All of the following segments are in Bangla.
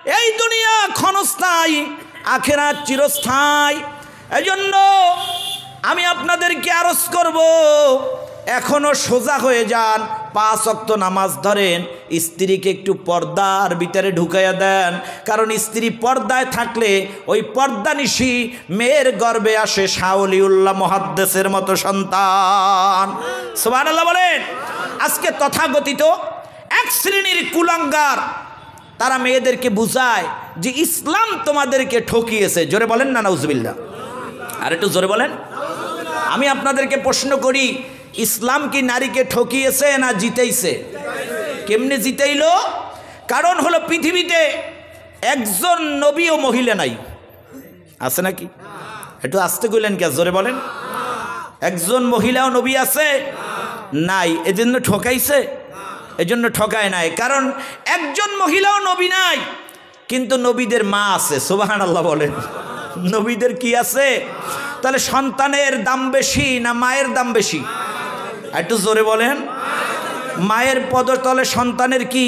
এই দুনিয়া ক্ষণস্থায়ী, আখিরাত চিরস্থায়ী। এজন্য আমি আপনাদেরকে আরজ করব, এখনো সোজা হয়ে যান, 5 ওয়াক্ত নামাজ ধরেন, স্ত্রীকে একটু পর্দার ভিতরে ঢুকাইয়া দেন। কারণ স্ত্রী পর্দায় থাকলে ওই পর্দানিশি মেয়ের গর্ভে আসে শাওলিউল্লাহ মুহাদ্দিসের মতো সন্তান। সুবহানাল্লাহ বলেন। আজকে তথাকথিত এক শ্রেণীর কুলাঙ্গার তারা মেয়েদেরকে বুঝায় যে ইসলাম তোমাদেরকে ঠকিয়েছে। জোরে বলেন না নাউজুবিল্লাহ। আর একটু জোরে বলেন। আমি আপনাদেরকে প্রশ্ন করি, ইসলাম কি নারীকে ঠকিয়েছে না জিতেইছে? কেমনে জিতেইল? কারণ হলো পৃথিবীতে একজন নবী ও মহিলা নাই, আছে নাকি? একটু আস্তে কইলেন কে? জোরে বলেন। একজন মহিলা ও নবী আছে? নাই। এজন্য ঠকাইছে? এজন্য ঠকায় নাই। কারণ একজন মহিলা ও নবী নাই, কিন্তু নবীদের মা আছে। সুবহানাল্লাহ বলেন। নবীদের কি আছে? তাহলে সন্তানের দাম বেশি না মায়ের দাম বেশি? একটু জোরে বলেন। মায়ের পদতলে সন্তানের কি?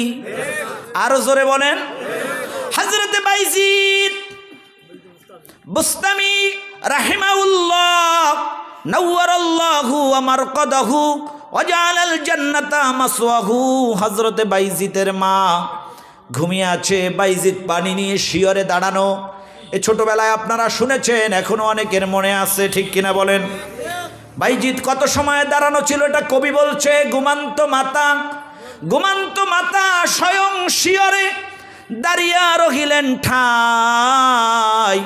আরো জোরে বলেন। হযরতে বাইজিদ বুস্তামি রাহিমাহুল্লাহ নাওয়ারাল্লাহু মারকাদাহু ওয়া জাআলাল জান্নাতা মাসওয়াহু। হযরতে বাইজিদের মা ঘুমিয়ে আছে, বাইজিদ পানি নিয়ে শিয়রে দাঁড়ানো। এই ছোটবেলায় আপনারা শুনেছেন, এখনো অনেকের মনে আছে, ঠিক কিনা বলেন? বাইজিদ কত সময় দাঁড়ানো ছিল এটা কবি বলছে। ঘুমান্ত মাতা স্বয়ং শিয়রে দাঁড়িয়া রহিলেন ঠাই।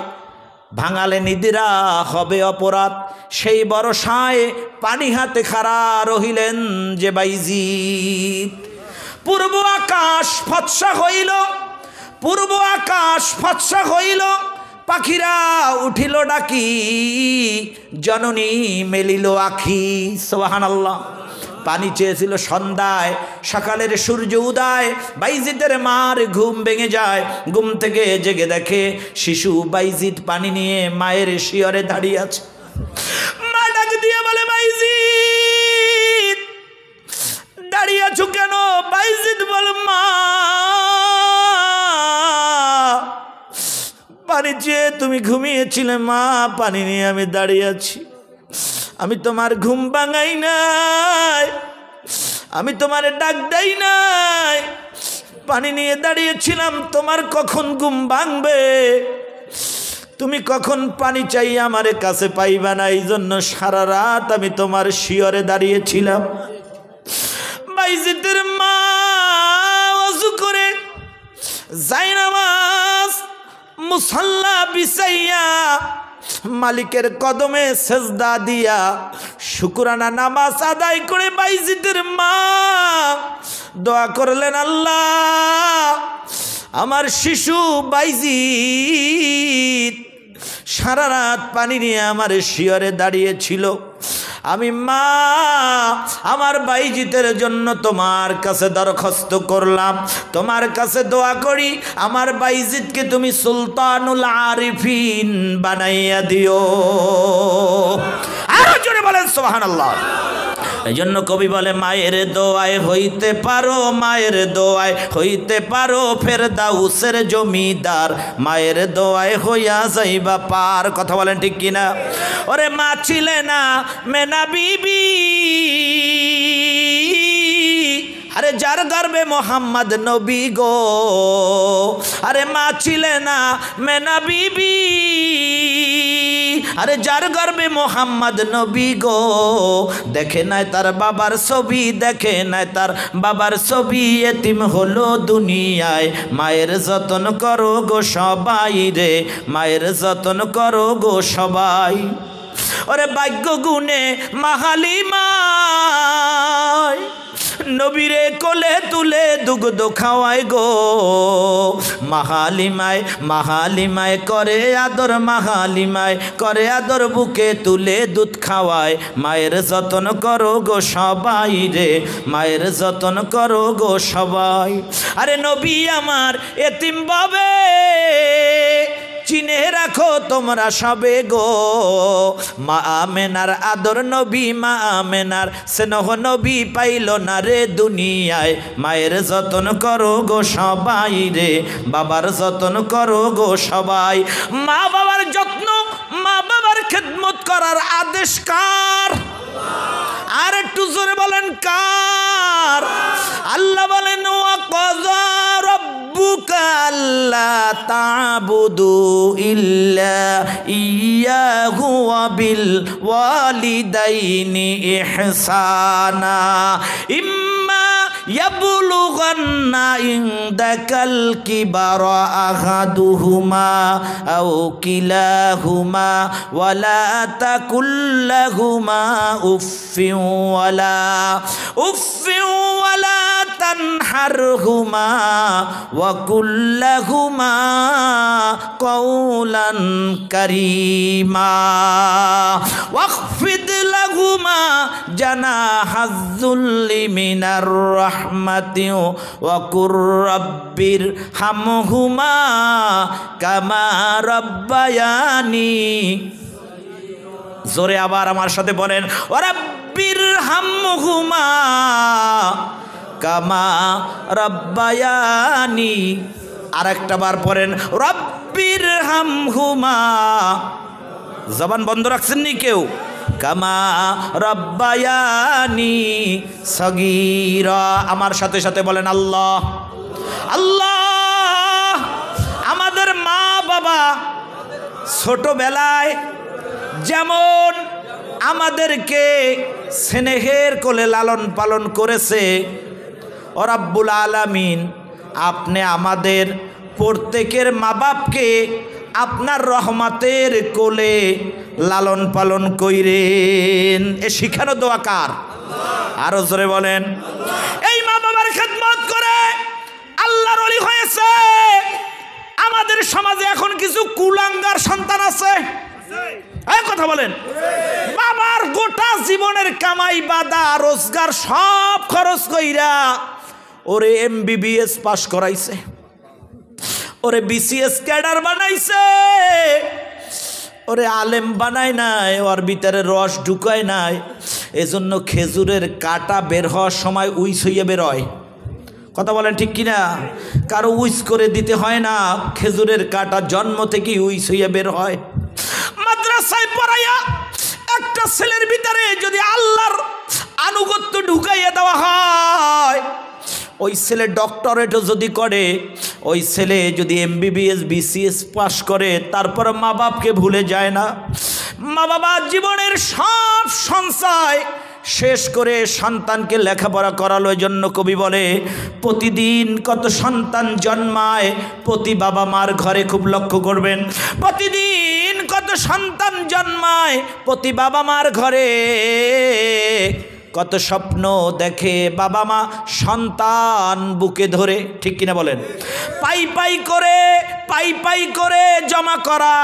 ভাঙালে নিদ্রা হবে অপরাধ, সেই ভরসায় পানি হাতে খাড়া রহিলেন যে বাইজিদ। পূর্ব আকাশ ফৎসা হইল, পাখিরা উঠিল ডাকি, জননী মেলিল আখি। সুবহানাল্লাহ। পানি চেয়েছিল সন্ধ্যায়, সকালের সূর্য উদয়, বাইজিদের মার ঘুম ভেঙে যায়। ঘুম থেকে জেগে দেখে শিশু বাইজিদ পানি নিয়ে মায়ের শিয়রে দাঁড়িয়ে আছে। মা ডাক দিয়ে বলে, বাইজিদ দাঁড়িয়ে আছো কেন? বাইজিদ বলে, মা পানি চেয়ে তুমি ঘুমিয়েছিলে, মা পানি নিয়ে আমি দাঁড়িয়ে আছি। আমি তোমার ঘুম ভাঙাই নাই, আমি তোমার ডাক দেই নাই, পানি নিয়ে দাঁড়িয়েছিলাম। তোমার কখন ঘুম ভাঙবে? তুমি কখন পানি চাই আমার কাছে পাইবা না, এই জন্য সারা রাত আমি তোমার শিয়রে দাঁড়িয়েছিলাম। বাইজিদের মা ওযু করে জায়নামাজ মুসাল্লা বিছাইয়া মালিকের কদমে সেজদা দিয়া শুকরানা নামাজ আদায় করে বাইজিদের মা দোয়া করলেন, আল্লাহ আমার শিশু বাইজিদ সারা রাত পানি নিয়ে আমার শিয়রে দাঁড়িয়েছিল। আমি মা আমার বাইজিদের জন্য তোমার কাছে দরখাস্ত করলাম, তোমার কাছে দোয়া করি আমার বাইজিদকে তুমি সুলতানুল আরিফিন বানাইয়া দিও। আরো জোরে বলেন সুবহানাল্লাহ। এই জন্য কবি বলে, মায়ের দোয়ায় হইতে পারো, মায়ের দোয়ায় হইতে পারো ফেরদাউসের জমিদার, মায়ের দোয়ায় হইয়া যাইবা পার। কথা বলেন ঠিক কিনা? ওরে মা ছিলে না মেনা বিবি, আরে যার গর্বে মোহাম্মদ নবী গো, আরে মা ছিলে না মেনা বিবি, আরে যার গর্বে মোহাম্মদ নবী গো, দেখে নাই তার বাবার ছবি, দেখে নাই তার বাবার ছবি, এতিম হলো দুনিয়ায়, মায়ের যতন করো গো সবাই রে, মায়ের যতন করো গো সবাই। ওরে ভাগ্য গুণে মাহালিমায় নবীরে কোলে তুলে দুগ্ধ খাওয়ায় গো, মাহালিমায় করে আদর, মাহালিমায় করে আদর, বুকে তুলে দুধ খাওয়ায়, মায়ের যতন করো গো সবাই রে, মায়ের যতন করো গো সবাই। আরে নবী আমার এতিম ভাবে চিনে রাখো তোমরা সবে গো। মা আমেনার আদর নবী, মা আমেনার স্নেহ নবী পাইল না রে দুনিয়ায়। মায়ের যতন করো গো সবাই রে, বাবার যতন করো গো সবাই। মা বাবার যত্ন, মা বাবার খেদমত করার আদেশ কার? আর একটু জোরে বলেন কার? আল্লাহ বলেন ওয়া কাযা রাব্বুকা আল্লা তা'বুদু ইল্লা ইয়্যাহু ওয়া বিল ওয়ালিদাইনি ইহসানা ইম্মা ইয়াবলুগান্না ইনদাকাল কিবারা আহাদুহুমা আও কিলাহুমা ওয়ালা তাকুল্লাহুমা উফফিন ওয়ালা তানহারহুমা ওয়া কুল্লাহুমা কওলান কারীমা ওয়াখফিদ লাহুমা জানাহাজ যুল্লি মিনার রাহমাতি ওয়া কুর রাব্বির হামহুমা কামা রাব্বায়ানি। জোরে আবার আমার সাথে বলেন ওয়া রাব্বির হামহুমা কামা রাব্বায়ানি। আর একটা বার পড়েন রাব্বির হামহুমা, জবান বন্ধ রাখছেন নি কেউ? কামা রাব্বায়ানি সগীরা। আমার সাথে সাথে বলেন আল্লাহ আল্লাহ। আমাদের মা বাবা ছোটবেলায় যেমন আমাদেরকে স্নেহের কোলে লালন পালন করেছে, ও রাব্বুল আলামিন আপনি আমাদের প্রত্যেকের মা বাপকে আপনার রহমতের কোলে লালন পালন কইরেন। এ শিখানো দোয়া কার? আরো জোরে বলেন। এই মা বাবার খেদমত করে আল্লাহর ওলি হয়েছে। আমাদের সমাজে এখন কিছু কুলাঙ্গার সন্তান আছে, এই কথা বলেন। বাবার গোটা জীবনের কামাই বাদা রোজগার সব খরচ কইরা ওরে MBBS পাশ করাইছে, ওরে BCS ক্যাডার বানাইছে, ওরে আলেম বানায় নাই, ওর ভিতরে রস ঢুকায় নাই। এজন্য খেজুরের কাটা বের হওয়ার সময় উইস হইয়া বের হয়। কথা বলেন ঠিক কিনা? কারো উইস করে দিতে হয় না, খেজুরের কাটা জন্ম থেকেই উইস হইয়া বের হয়। মাদ্রাসায় পড়াইয়া একটা ছেলের ভিতরে যদি আল্লাহর আনুগত্য ঢুকাইয়া দেওয়া হয়, ওই ছেলে ডক্টরেটও যদি করে, ওই ছেলে যদি MBBS BCS পাশ করে, তারপর মা বাপকে ভুলে যায় না। মা বাবা জীবনের সব সঞ্চয় শেষ করে সন্তানকে লেখাপড়া করালো। এই জন্য কবি বলে প্রতিদিন কত সন্তান জন্মায় প্রতি বাবা মার ঘরে। খুব লক্ষ্য করবেন, প্রতিদিন কত সন্তান জন্মায় প্রতি বাবা মার ঘরে। কত স্বপ্ন দেখে বাবা মা সন্তান বুকে ধরে, ঠিক কিনা বলেন? পাই পাই করে জমা করা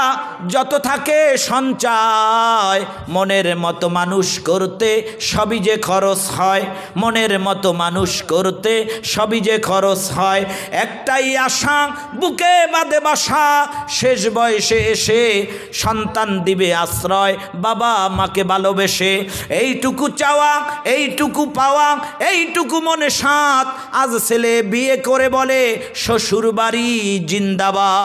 যত থাকে সঞ্চয়, মনের মতো মানুষ করতে সবই যে খরচ হয়, মনের মতো মানুষ করতে সবই যে খরচ হয়। একটাই আশা বুকে বাঁধে বাসা, শেষ বয়সে এসে সন্তান দিবে আশ্রয় বাবা মাকে ভালোবেসে। এইটুকু চাওয়া, এইটুকু পাওয়া, এইটুকু মনে সাত। আজ ছেলে বিয়ে করে বলে শ্বশুর বাড়ি জিন্দাবাদ।